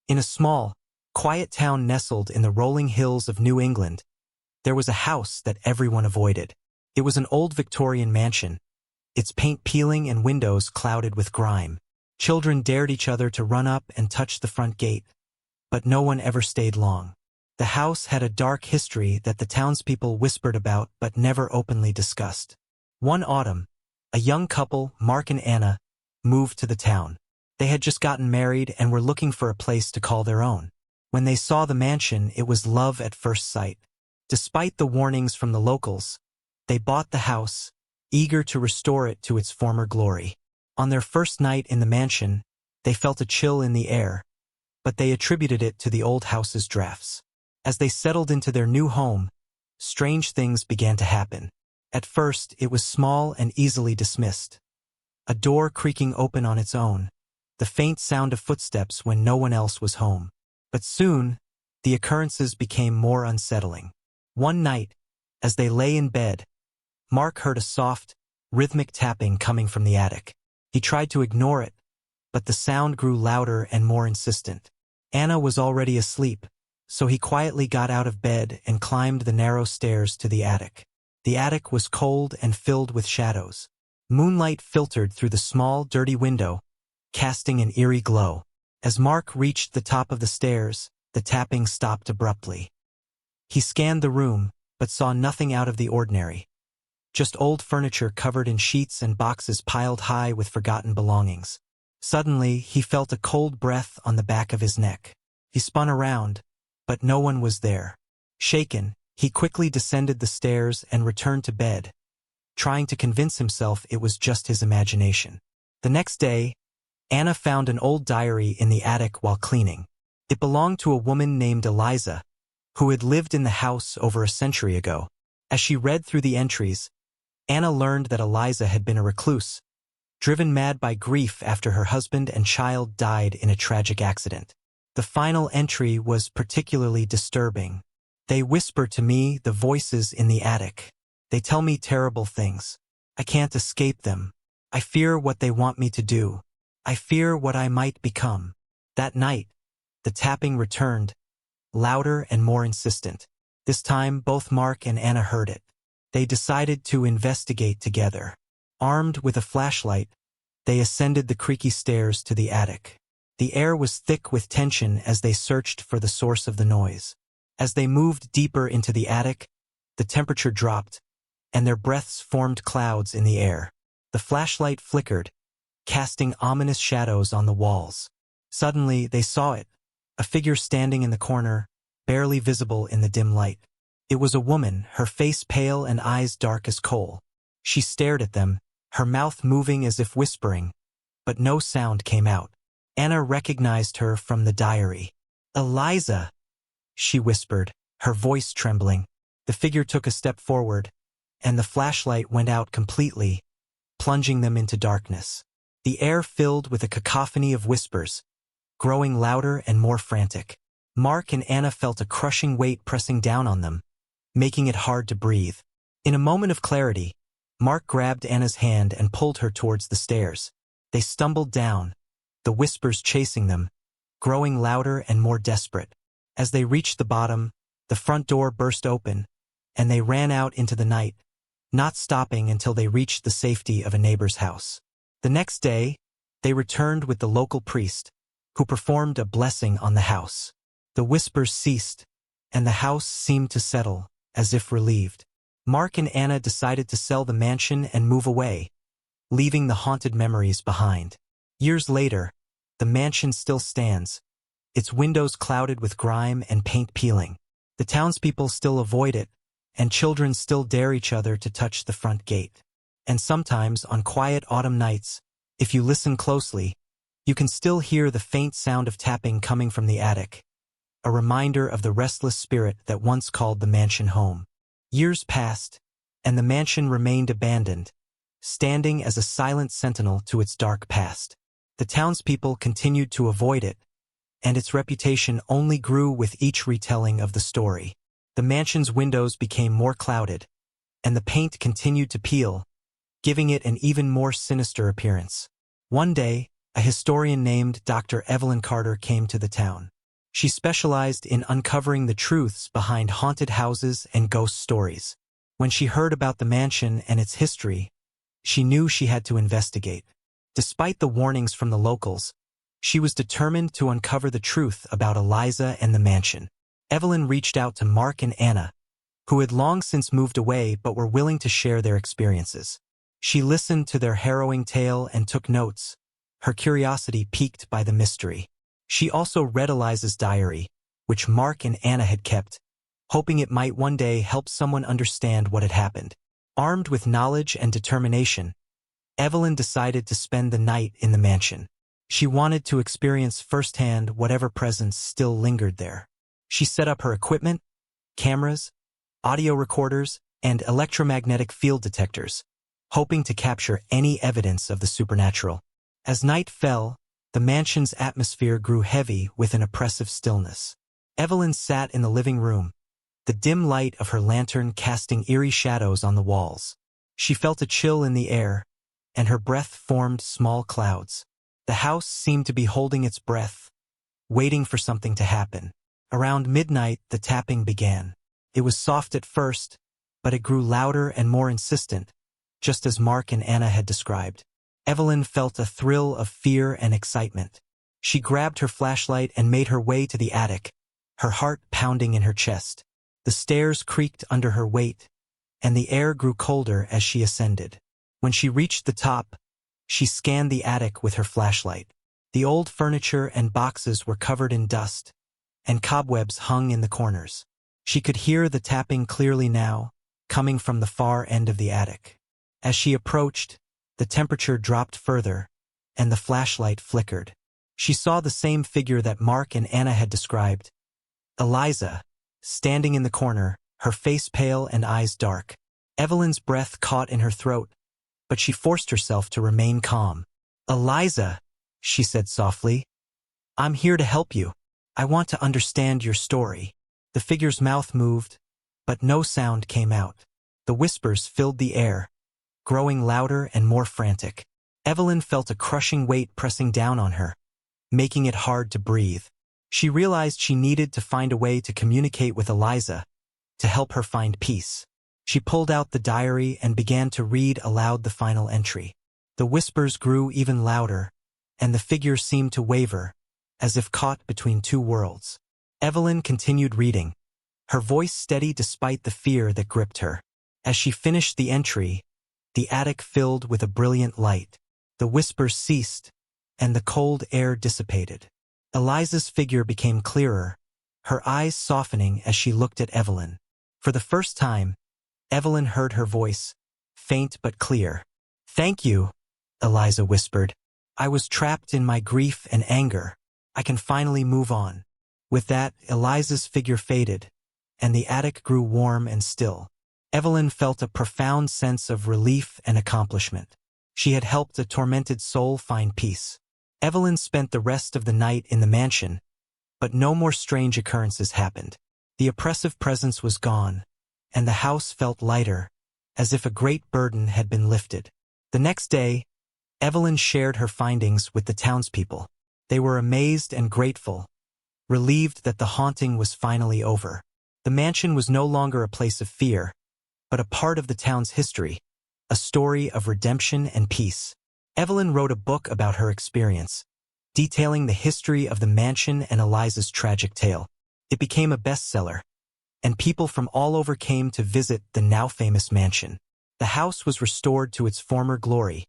In a small, quiet town nestled in the rolling hills of New England, there was a house that everyone avoided. It was an old Victorian mansion, its paint peeling and windows clouded with grime. Children dared each other to run up and touch the front gate, but no one ever stayed long. The house had a dark history that the townspeople whispered about but never openly discussed. One autumn, a young couple, Mark and Anna, moved to the town. They had just gotten married and were looking for a place to call their own. When they saw the mansion, it was love at first sight. Despite the warnings from the locals, they bought the house, eager to restore it to its former glory. On their first night in the mansion, they felt a chill in the air, but they attributed it to the old house's drafts. As they settled into their new home, strange things began to happen. At first, it was small and easily dismissed. A door creaking open on its own, the faint sound of footsteps when no one else was home. But soon, the occurrences became more unsettling. One night, as they lay in bed, Mark heard a soft, rhythmic tapping coming from the attic. He tried to ignore it, but the sound grew louder and more insistent. Anna was already asleep, so he quietly got out of bed and climbed the narrow stairs to the attic. The attic was cold and filled with shadows. Moonlight filtered through the small, dirty window, casting an eerie glow. As Mark reached the top of the stairs, the tapping stopped abruptly. He scanned the room, but saw nothing out of the ordinary. Just old furniture covered in sheets and boxes piled high with forgotten belongings. Suddenly, he felt a cold breath on the back of his neck. He spun around, but no one was there. Shaken, he quickly descended the stairs and returned to bed, trying to convince himself it was just his imagination. The next day, Anna found an old diary in the attic while cleaning. It belonged to a woman named Eliza, who had lived in the house over a century ago. As she read through the entries, Anna learned that Eliza had been a recluse, driven mad by grief after her husband and child died in a tragic accident. The final entry was particularly disturbing. They whisper to me, the voices in the attic. They tell me terrible things. I can't escape them. I fear what they want me to do. I fear what I might become. That night, the tapping returned, louder and more insistent. This time, both Mark and Anna heard it. They decided to investigate together. Armed with a flashlight, they ascended the creaky stairs to the attic. The air was thick with tension as they searched for the source of the noise. As they moved deeper into the attic, the temperature dropped, and their breaths formed clouds in the air. The flashlight flickered, casting ominous shadows on the walls. Suddenly, they saw it, a figure standing in the corner, barely visible in the dim light. It was a woman, her face pale and eyes dark as coal. She stared at them, her mouth moving as if whispering, but no sound came out. Anna recognized her from the diary. "Eliza," she whispered, her voice trembling. The figure took a step forward, and the flashlight went out completely, plunging them into darkness. The air filled with a cacophony of whispers, growing louder and more frantic. Mark and Anna felt a crushing weight pressing down on them, making it hard to breathe. In a moment of clarity, Mark grabbed Anna's hand and pulled her towards the stairs. They stumbled down, the whispers chasing them, growing louder and more desperate. As they reached the bottom, the front door burst open, and they ran out into the night, not stopping until they reached the safety of a neighbor's house. The next day, they returned with the local priest, who performed a blessing on the house. The whispers ceased, and the house seemed to settle, as if relieved. Mark and Anna decided to sell the mansion and move away, leaving the haunted memories behind. Years later, the mansion still stands, its windows clouded with grime and paint peeling. The townspeople still avoid it, and children still dare each other to touch the front gate. And sometimes, on quiet autumn nights, if you listen closely, you can still hear the faint sound of tapping coming from the attic, a reminder of the restless spirit that once called the mansion home. Years passed, and the mansion remained abandoned, standing as a silent sentinel to its dark past. The townspeople continued to avoid it, and its reputation only grew with each retelling of the story. The mansion's windows became more clouded, and the paint continued to peel, giving it an even more sinister appearance. One day, a historian named Dr. Evelyn Carter came to the town. She specialized in uncovering the truths behind haunted houses and ghost stories. When she heard about the mansion and its history, she knew she had to investigate. Despite the warnings from the locals, she was determined to uncover the truth about Eliza and the mansion. Evelyn reached out to Mark and Anna, who had long since moved away but were willing to share their experiences. She listened to their harrowing tale and took notes, her curiosity piqued by the mystery. She also read Eliza's diary, which Mark and Anna had kept, hoping it might one day help someone understand what had happened. Armed with knowledge and determination, Evelyn decided to spend the night in the mansion. She wanted to experience firsthand whatever presence still lingered there. She set up her equipment, cameras, audio recorders, and electromagnetic field detectors, hoping to capture any evidence of the supernatural. As night fell, the mansion's atmosphere grew heavy with an oppressive stillness. Evelyn sat in the living room, the dim light of her lantern casting eerie shadows on the walls. She felt a chill in the air, and her breath formed small clouds. The house seemed to be holding its breath, waiting for something to happen. Around midnight, the tapping began. It was soft at first, but it grew louder and more insistent, just as Mark and Anna had described. Evelyn felt a thrill of fear and excitement. She grabbed her flashlight and made her way to the attic, her heart pounding in her chest. The stairs creaked under her weight, and the air grew colder as she ascended. When she reached the top, she scanned the attic with her flashlight. The old furniture and boxes were covered in dust, and cobwebs hung in the corners. She could hear the tapping clearly now, coming from the far end of the attic. As she approached, the temperature dropped further, and the flashlight flickered. She saw the same figure that Mark and Anna had described, Eliza, standing in the corner, her face pale and eyes dark. Evelyn's breath caught in her throat, but she forced herself to remain calm. "Eliza," she said softly, "I'm here to help you. I want to understand your story." The figure's mouth moved, but no sound came out. The whispers filled the air, growing louder and more frantic. Evelyn felt a crushing weight pressing down on her, making it hard to breathe. She realized she needed to find a way to communicate with Eliza, to help her find peace. She pulled out the diary and began to read aloud the final entry. The whispers grew even louder, and the figure seemed to waver, as if caught between two worlds. Evelyn continued reading, her voice steady despite the fear that gripped her. As she finished the entry, the attic filled with a brilliant light. The whispers ceased, and the cold air dissipated. Eliza's figure became clearer, her eyes softening as she looked at Evelyn. For the first time, Evelyn heard her voice, faint but clear. "Thank you," Eliza whispered. "I was trapped in my grief and anger. I can finally move on." With that, Eliza's figure faded, and the attic grew warm and still. Evelyn felt a profound sense of relief and accomplishment. She had helped a tormented soul find peace. Evelyn spent the rest of the night in the mansion, but no more strange occurrences happened. The oppressive presence was gone, and the house felt lighter, as if a great burden had been lifted. The next day, Evelyn shared her findings with the townspeople. They were amazed and grateful, relieved that the haunting was finally over. The mansion was no longer a place of fear, but a part of the town's history, a story of redemption and peace. Evelyn wrote a book about her experience, detailing the history of the mansion and Eliza's tragic tale. It became a bestseller, and people from all over came to visit the now famous mansion. The house was restored to its former glory,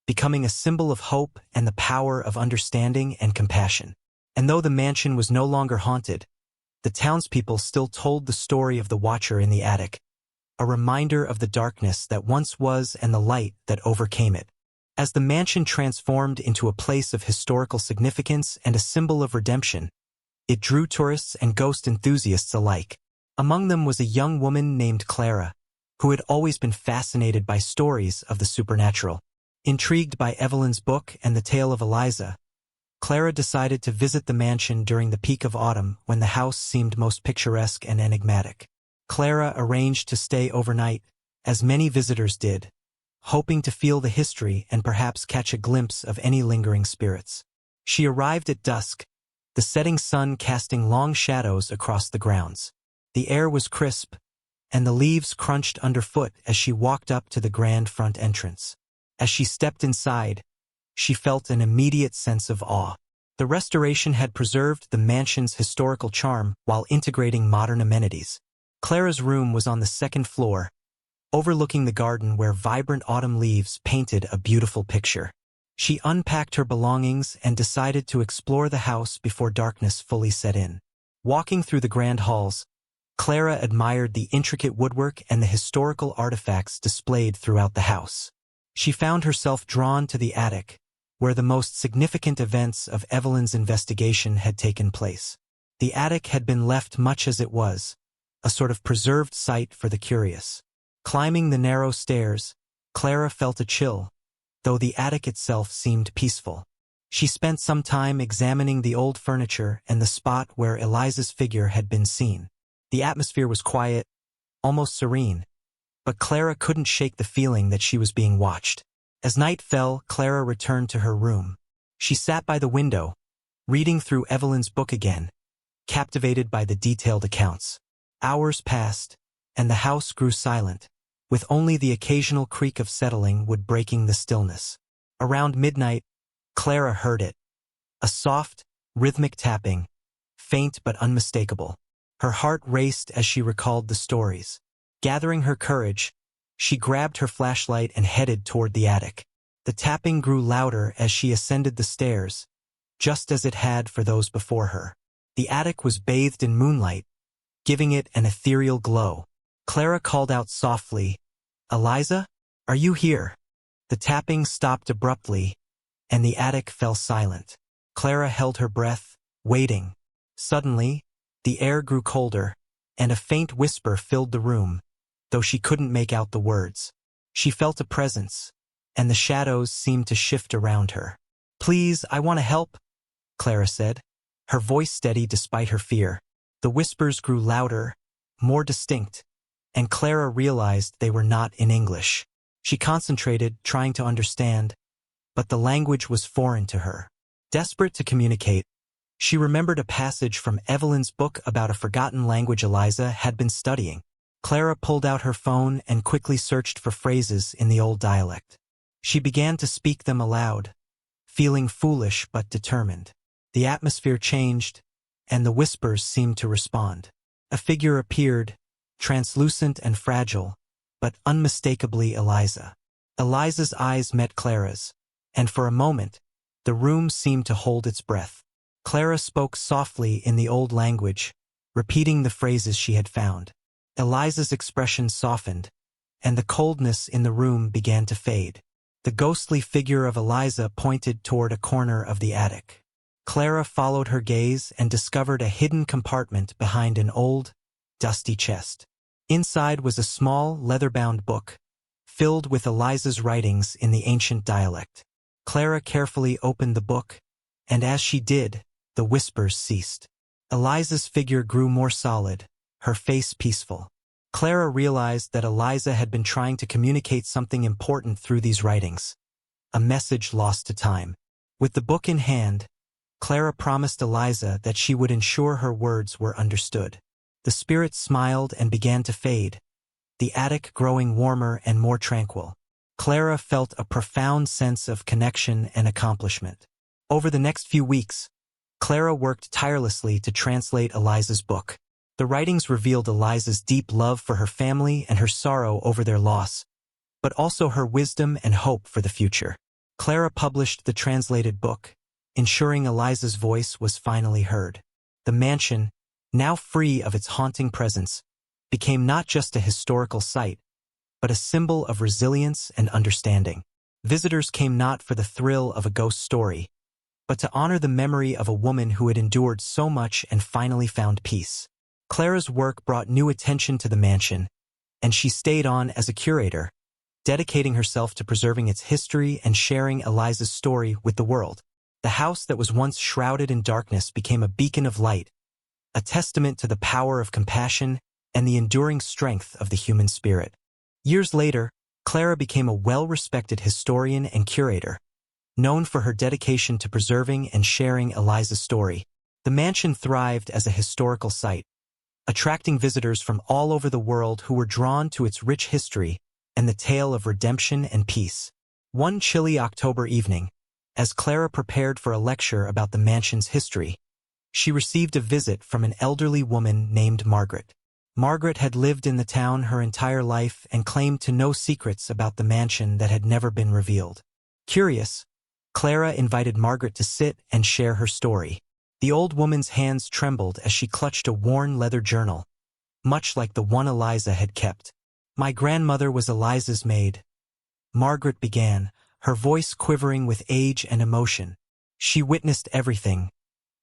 becoming a symbol of hope and the power of understanding and compassion. And though the mansion was no longer haunted, the townspeople still told the story of the watcher in the attic, a reminder of the darkness that once was and the light that overcame it. As the mansion transformed into a place of historical significance and a symbol of redemption, it drew tourists and ghost enthusiasts alike. Among them was a young woman named Clara, who had always been fascinated by stories of the supernatural. Intrigued by Evelyn's book and the tale of Eliza, Clara decided to visit the mansion during the peak of autumn when the house seemed most picturesque and enigmatic. Clara arranged to stay overnight, as many visitors did, hoping to feel the history and perhaps catch a glimpse of any lingering spirits. She arrived at dusk, the setting sun casting long shadows across the grounds. The air was crisp, and the leaves crunched underfoot as she walked up to the grand front entrance. As she stepped inside, she felt an immediate sense of awe. The restoration had preserved the mansion's historical charm while integrating modern amenities. Clara's room was on the second floor, overlooking the garden where vibrant autumn leaves painted a beautiful picture. She unpacked her belongings and decided to explore the house before darkness fully set in. Walking through the grand halls, Clara admired the intricate woodwork and the historical artifacts displayed throughout the house. She found herself drawn to the attic, where the most significant events of Evelyn's investigation had taken place. The attic had been left much as it was, a sort of preserved site for the curious. Climbing the narrow stairs, Clara felt a chill, though the attic itself seemed peaceful. She spent some time examining the old furniture and the spot where Eliza's figure had been seen. The atmosphere was quiet, almost serene, but Clara couldn't shake the feeling that she was being watched. As night fell, Clara returned to her room. She sat by the window, reading through Evelyn's book again, captivated by the detailed accounts. Hours passed, and the house grew silent, with only the occasional creak of settling wood breaking the stillness. Around midnight, Clara heard it. A soft, rhythmic tapping, faint but unmistakable. Her heart raced as she recalled the stories. Gathering her courage, she grabbed her flashlight and headed toward the attic. The tapping grew louder as she ascended the stairs, just as it had for those before her. The attic was bathed in moonlight, giving it an ethereal glow. Clara called out softly, "Eliza, are you here?" The tapping stopped abruptly, and the attic fell silent. Clara held her breath, waiting. Suddenly, the air grew colder, and a faint whisper filled the room, though she couldn't make out the words. She felt a presence, and the shadows seemed to shift around her. "Please, I want to help," Clara said, her voice steady despite her fear. The whispers grew louder, more distinct, and Clara realized they were not in English. She concentrated, trying to understand, but the language was foreign to her. Desperate to communicate, she remembered a passage from Evelyn's book about a forgotten language Eliza had been studying. Clara pulled out her phone and quickly searched for phrases in the old dialect. She began to speak them aloud, feeling foolish but determined. The atmosphere changed, and the whispers seemed to respond. A figure appeared, translucent and fragile, but unmistakably Eliza. Eliza's eyes met Clara's, and for a moment, the room seemed to hold its breath. Clara spoke softly in the old language, repeating the phrases she had found. Eliza's expression softened, and the coldness in the room began to fade. The ghostly figure of Eliza pointed toward a corner of the attic. Clara followed her gaze and discovered a hidden compartment behind an old, dusty chest. Inside was a small, leather-bound book, filled with Eliza's writings in the ancient dialect. Clara carefully opened the book, and as she did, the whispers ceased. Eliza's figure grew more solid, her face peaceful. Clara realized that Eliza had been trying to communicate something important through these writings, a message lost to time. With the book in hand, Clara promised Eliza that she would ensure her words were understood. The spirit smiled and began to fade, the attic growing warmer and more tranquil. Clara felt a profound sense of connection and accomplishment. Over the next few weeks, Clara worked tirelessly to translate Eliza's book. The writings revealed Eliza's deep love for her family and her sorrow over their loss, but also her wisdom and hope for the future. Clara published the translated book, ensuring Eliza's voice was finally heard. The mansion, now free of its haunting presence, became not just a historical site, but a symbol of resilience and understanding. Visitors came not for the thrill of a ghost story, but to honor the memory of a woman who had endured so much and finally found peace. Clara's work brought new attention to the mansion, and she stayed on as a curator, dedicating herself to preserving its history and sharing Eliza's story with the world. The house that was once shrouded in darkness became a beacon of light, a testament to the power of compassion and the enduring strength of the human spirit. Years later, Clara became a well-respected historian and curator, known for her dedication to preserving and sharing Eliza's story. The mansion thrived as a historical site, attracting visitors from all over the world who were drawn to its rich history and the tale of redemption and peace. One chilly October evening, as Clara prepared for a lecture about the mansion's history, she received a visit from an elderly woman named Margaret. Margaret had lived in the town her entire life and claimed to know secrets about the mansion that had never been revealed. Curious, Clara invited Margaret to sit and share her story. The old woman's hands trembled as she clutched a worn leather journal, much like the one Eliza had kept. "My grandmother was Eliza's maid," Margaret began, her voice quivering with age and emotion. "She witnessed everything,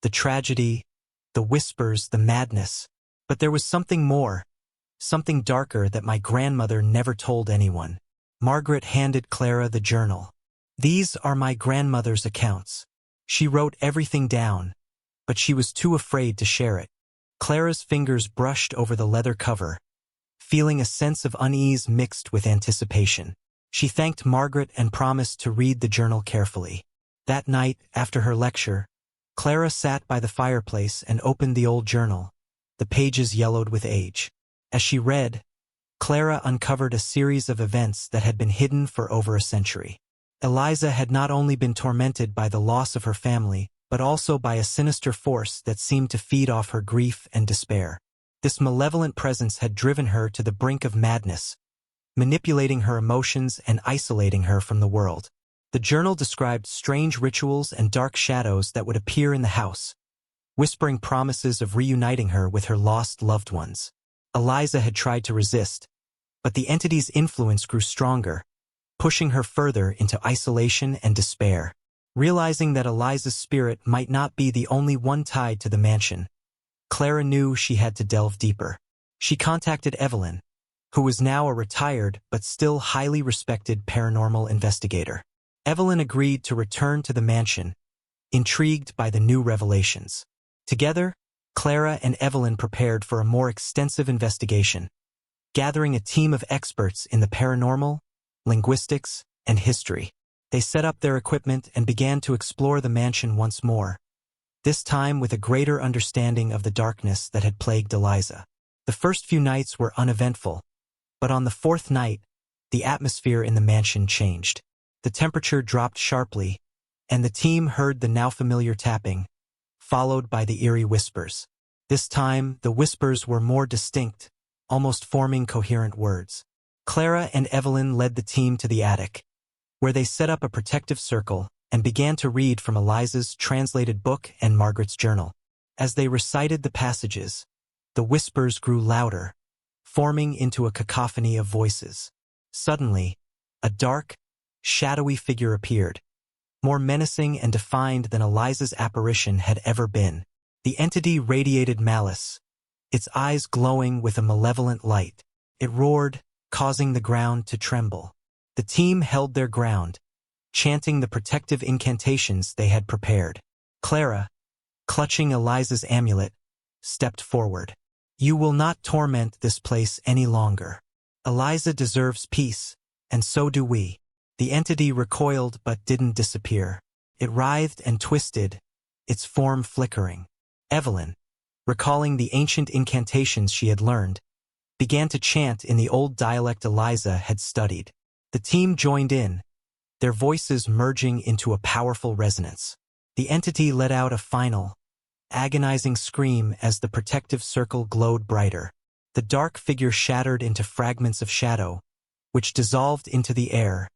the tragedy, the whispers, the madness. But there was something more, something darker that my grandmother never told anyone." Margaret handed Clara the journal. "These are my grandmother's accounts. She wrote everything down, but she was too afraid to share it." Clara's fingers brushed over the leather cover, feeling a sense of unease mixed with anticipation. She thanked Margaret and promised to read the journal carefully. That night, after her lecture, Clara sat by the fireplace and opened the old journal, the pages yellowed with age. As she read, Clara uncovered a series of events that had been hidden for over a century. Eliza had not only been tormented by the loss of her family, but also by a sinister force that seemed to feed off her grief and despair. This malevolent presence had driven her to the brink of madness, manipulating her emotions and isolating her from the world. The journal described strange rituals and dark shadows that would appear in the house, whispering promises of reuniting her with her lost loved ones. Eliza had tried to resist, but the entity's influence grew stronger, pushing her further into isolation and despair. Realizing that Eliza's spirit might not be the only one tied to the mansion, Clara knew she had to delve deeper. She contacted Evelyn, who was now a retired but still highly respected paranormal investigator. Evelyn agreed to return to the mansion, intrigued by the new revelations. Together, Clara and Evelyn prepared for a more extensive investigation, gathering a team of experts in the paranormal, linguistics, and history. They set up their equipment and began to explore the mansion once more, this time with a greater understanding of the darkness that had plagued Eliza. The first few nights were uneventful, but on the fourth night, the atmosphere in the mansion changed. The temperature dropped sharply, and the team heard the now familiar tapping, followed by the eerie whispers. This time, the whispers were more distinct, almost forming coherent words. Clara and Evelyn led the team to the attic, where they set up a protective circle and began to read from Eliza's translated book and Margaret's journal. As they recited the passages, the whispers grew louder, forming into a cacophony of voices. Suddenly, a dark, shadowy figure appeared, more menacing and defined than Eliza's apparition had ever been. The entity radiated malice, its eyes glowing with a malevolent light. It roared, causing the ground to tremble. The team held their ground, chanting the protective incantations they had prepared. Clara, clutching Eliza's amulet, stepped forward. "You will not torment this place any longer. Eliza deserves peace, and so do we." The entity recoiled but didn't disappear. It writhed and twisted, its form flickering. Evelyn, recalling the ancient incantations she had learned, began to chant in the old dialect Eliza had studied. The team joined in, their voices merging into a powerful resonance. The entity let out a final, agonizing scream as the protective circle glowed brighter. The dark figure shattered into fragments of shadow, which dissolved into the air,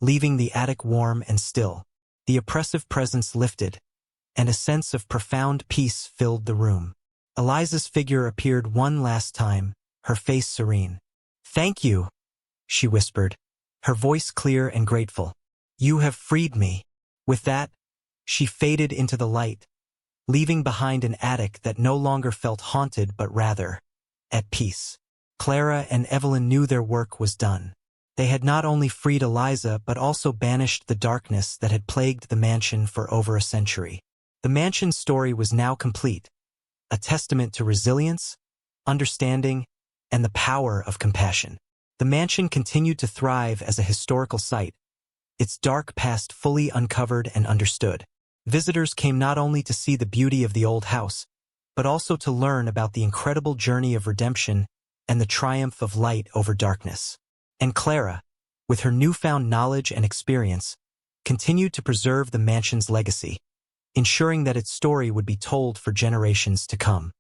leaving the attic warm and still. The oppressive presence lifted, and a sense of profound peace filled the room. Eliza's figure appeared one last time, her face serene. "Thank you," she whispered, her voice clear and grateful. "You have freed me." With that, she faded into the light, leaving behind an attic that no longer felt haunted but rather at peace. Clara and Evelyn knew their work was done. They had not only freed Eliza but also banished the darkness that had plagued the mansion for over a century. The mansion's story was now complete, a testament to resilience, understanding, and the power of compassion. The mansion continued to thrive as a historical site, its dark past fully uncovered and understood. Visitors came not only to see the beauty of the old house, but also to learn about the incredible journey of redemption and the triumph of light over darkness. And Clara, with her newfound knowledge and experience, continued to preserve the mansion's legacy, ensuring that its story would be told for generations to come.